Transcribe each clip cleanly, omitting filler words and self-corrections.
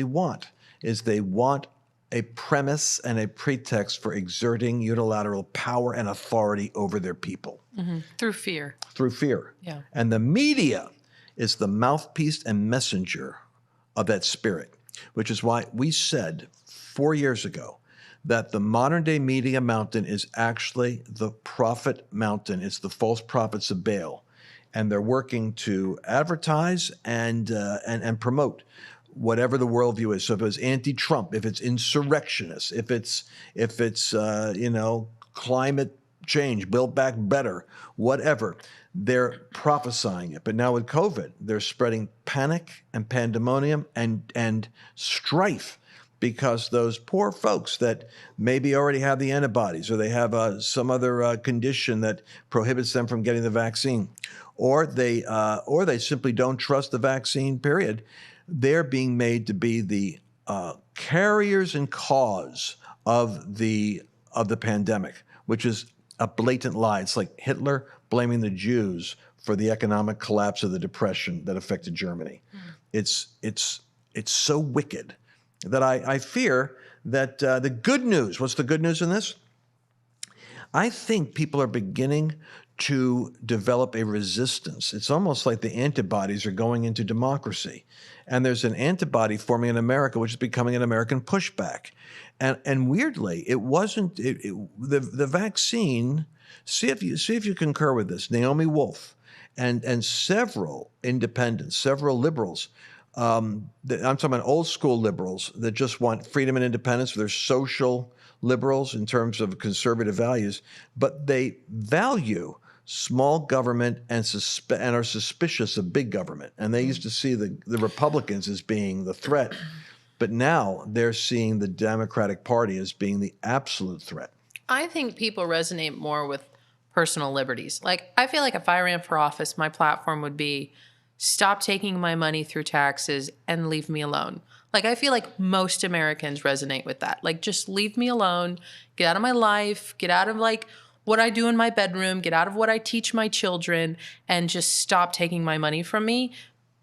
want is they want a premise and a pretext for exerting unilateral power and authority over their people. Through fear. Through fear. Yeah. And the media is the mouthpiece and messenger of that spirit, which is why we said 4 years ago that the modern day media mountain is actually the prophet mountain. It's the false prophets of Baal. And they're working to advertise and promote whatever the worldview is. So if it's anti-Trump, if it's insurrectionist, if it's climate change, build back better, whatever, they're prophesying it. But now with COVID, they're spreading panic and pandemonium and strife, because those poor folks that maybe already have the antibodies, or they have some other condition that prohibits them from getting the vaccine, or they simply don't trust the vaccine, period, they're being made to be the carriers and cause of the pandemic, which is a blatant lie. It's like Hitler blaming the Jews for the economic collapse of the Depression that affected Germany. It's so wicked that I fear that the good news, what's the good news in this? I think people are beginning to develop a resistance. It's almost like the antibodies are going into democracy. And there's an antibody forming in America, which is becoming an American pushback. And weirdly, it wasn't the vaccine. See if you concur with this. Naomi Wolf and several independents, several liberals. I'm talking about old school liberals that just want freedom and independence. They're social liberals in terms of conservative values, but they value small government and are suspicious of big government. And they used to see the Republicans as being the threat, but now they're seeing the Democratic Party as being the absolute threat. I think people resonate more with personal liberties. Like, I feel like if I ran for office, my platform would be stop taking my money through taxes and leave me alone. Like, I feel like most Americans resonate with that. Like, just leave me alone, get out of my life, get out of like what I do in my bedroom, get out of what I teach my children, and just stop taking my money from me.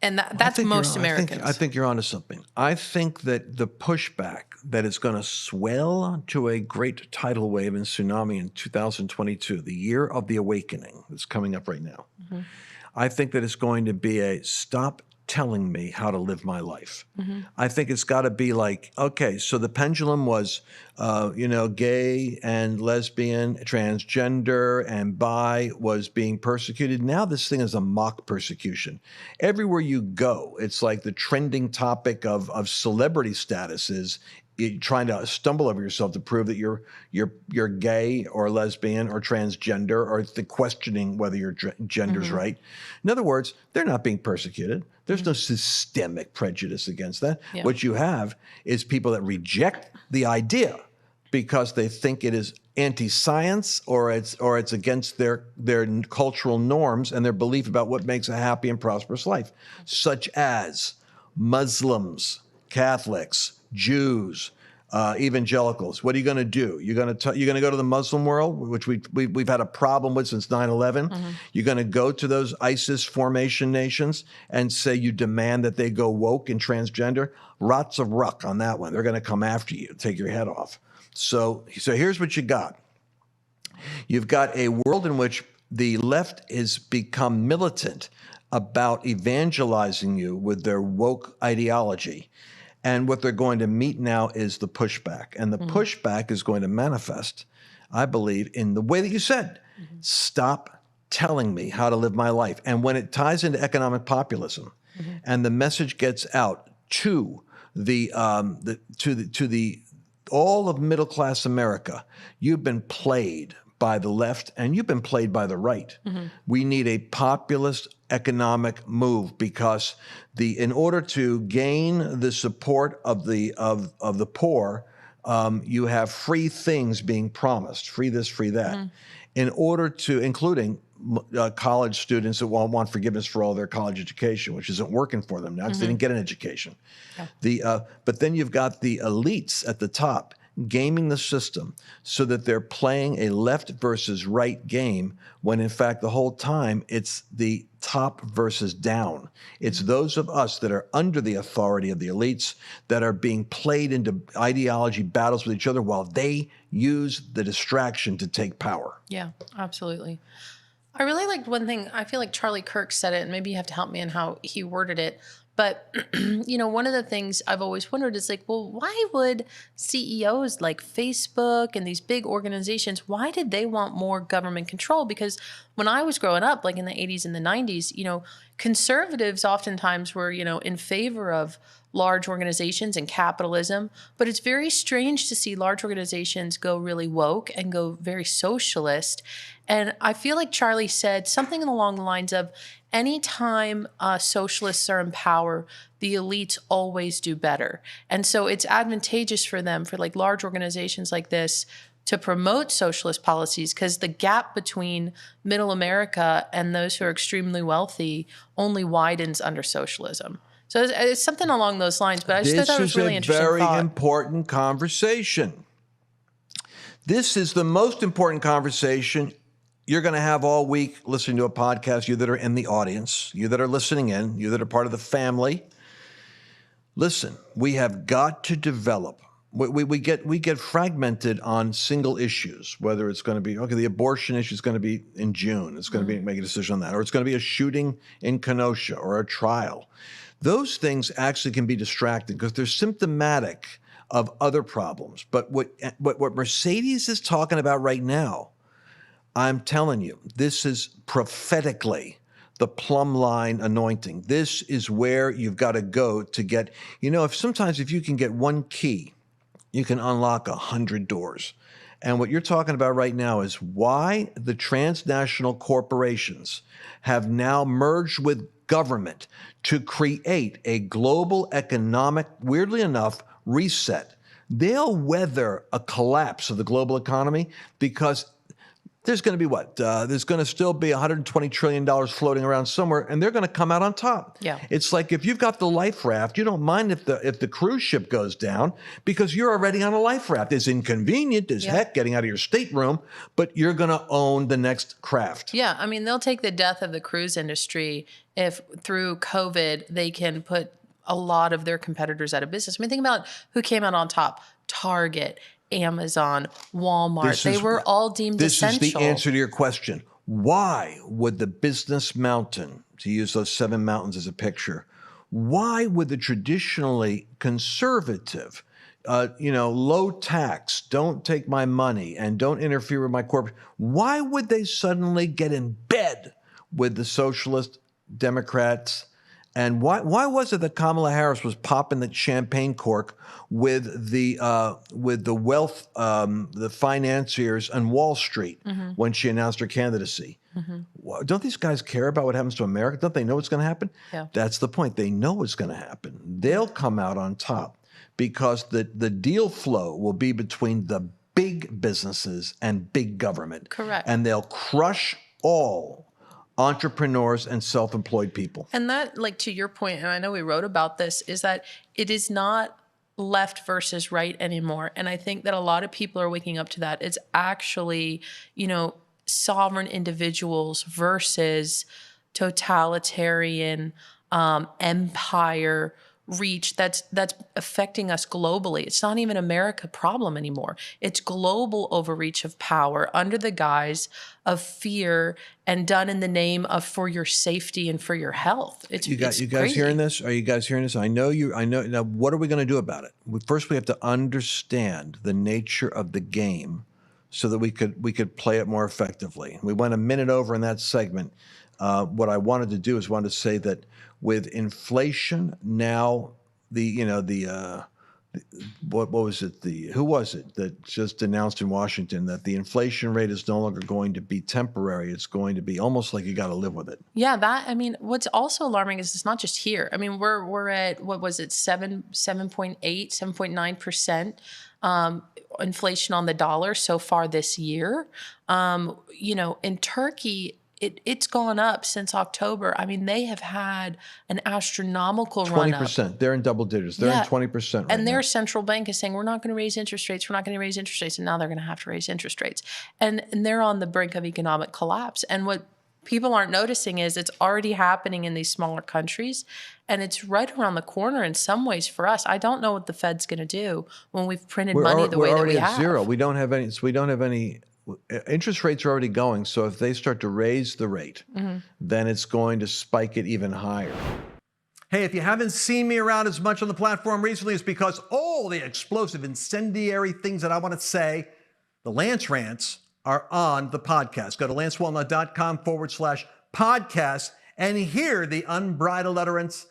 And that's most Americans. I think you're onto something. I think that the pushback that is going to swell to a great tidal wave and tsunami in 2022, the year of the awakening that's coming up right now, I think that it's going to be a stop telling me how to live my life. I think it's got to be like, okay, so the pendulum was, gay and lesbian, transgender and bi was being persecuted. Now this thing is a mock persecution. Everywhere you go, it's like the trending topic of celebrity status is trying to stumble over yourself to prove that you're gay or lesbian or transgender, or the questioning whether your gender's right. In other words, they're not being persecuted. There's no systemic prejudice against that. Yeah. What you have is people that reject the idea because they think it is anti-science or it's against their cultural norms and their belief about what makes a happy and prosperous life, such as Muslims, Catholics, Jews, evangelicals. What are you going to do? You're going to go to the Muslim world, which we've had a problem with since 9/11. You're going to go to those ISIS formation nations and say you demand that they go woke and transgender. Rots of ruck on that one. They're going to come after you, take your head off. So here's what you got. You've got a world in which the left has become militant about evangelizing you with their woke ideology. And what they're going to meet now is the pushback. And the pushback is going to manifest, I believe, in the way that you said, stop telling me how to live my life. And when it ties into economic populism and the message gets out to all of middle-class America, you've been played by the left and you've been played by the right. We need a populist economic move because in order to gain the support of the poor, you have free things being promised, free this, free that, in order to, including college students that want forgiveness for all their college education, which isn't working for them now because they didn't get an education. Yeah. But then you've got the elites at the top gaming the system so that they're playing a left versus right game when in fact the whole time it's the top versus down. It's those of us that are under the authority of the elites that are being played into ideology battles with each other while they use the distraction to take power. Yeah, absolutely. I really liked one thing. I feel like Charlie Kirk said it, and maybe you have to help me in how he worded it. But, one of the things I've always wondered is like, well, why would CEOs like Facebook and these big organizations, why did they want more government control? Because when I was growing up, like in the 80s and the 90s, conservatives oftentimes were, in favor of large organizations and capitalism. But it's very strange to see large organizations go really woke and go very socialist. And I feel like Charlie said something along the lines of, anytime socialists are in power, the elites always do better. And so it's advantageous for them, for like large organizations like this, to promote socialist policies, because the gap between middle America and those who are extremely wealthy only widens under socialism. So it's something along those lines, but I just thought that was really interesting. This is a very important conversation. This is the most important conversation you're going to have all week listening to a podcast, you that are in the audience, you that are listening in, you that are part of the family. Listen, we have got to develop. We get fragmented on single issues, whether it's going to be, okay, the abortion issue is going to be in June. It's going to be make a decision on that. Or it's going to be a shooting in Kenosha or a trial. Those things actually can be distracting because they're symptomatic of other problems. But what Mercedes is talking about right now, I'm telling you, this is prophetically the plumb line anointing. This is where you've got to go to get, if you can get one key, you can unlock 100 doors. And what you're talking about right now is why the transnational corporations have now merged with government to create a global economic, weirdly enough, reset. They'll weather a collapse of the global economy because there's going to be what? There's going to still be $120 trillion floating around somewhere, and they're going to come out on top. Yeah. It's like if you've got the life raft, you don't mind if the cruise ship goes down because you're already on a life raft. It's inconvenient as heck getting out of your stateroom, but you're going to own the next craft. Yeah, I mean, they'll take the death of the cruise industry if through COVID they can put a lot of their competitors out of business. I mean, think about who came out on top. Target, Amazon, Walmart, they were all deemed essential. This is the answer to your question. Why would the business mountain, to use those 7 mountains as a picture, why would the traditionally conservative, low tax, don't take my money and don't interfere with my corporate, why would they suddenly get in bed with the socialist Democrats? And why was it that Kamala Harris was popping the champagne cork with the wealth, the financiers on Wall Street when she announced her candidacy? Don't these guys care about what happens to America? Don't they know what's going to happen? Yeah. That's the point. They know what's going to happen. They'll come out on top because the deal flow will be between the big businesses and big government. Correct. And they'll crush all entrepreneurs and self-employed people. And that, like, to your point, and I know we wrote about this, is that it is not left versus right anymore. And I think that a lot of people are waking up to that. It's actually, sovereign individuals versus totalitarian empire reach that's affecting us globally. It's not even America problem anymore. It's global overreach of power under the guise of fear and done in the name of for your safety and for your health. You guys hearing this? Are you guys hearing this? I know. Now, what are we going to do about it? First, we have to understand the nature of the game so that we could play it more effectively. We went a minute over in that segment. What I wanted to do is wanted to say that with inflation now, what was it? Who was it that just announced in Washington that the inflation rate is no longer going to be temporary? It's going to be almost like you got to live with it. Yeah, what's also alarming is it's not just here. I mean, we're at, what was it, 7.8, 7.9% inflation on the dollar so far this year. In Turkey, it's gone up since October. I mean, they have had an astronomical run up. 20%. They're in double digits. They're in 20% right And now. their central bank is saying, we're not going to raise interest rates. We're not going to raise interest rates. And now they're going to have to raise interest rates. And they're on the brink of economic collapse. And what people aren't noticing is it's already happening in these smaller countries. And it's right around the corner in some ways for us. I don't know what the Fed's going to do when we've printed money the way that we already at have. zero. We don't have any. So we don't have any. Interest rates are already going. So if they start to raise the rate, then it's going to spike it even higher. Hey, if you haven't seen me around as much on the platform recently, it's because all the explosive, incendiary things that I want to say, the Lance Rants, are on the podcast. Go to lancewalnut.com/podcast and hear the unbridled utterance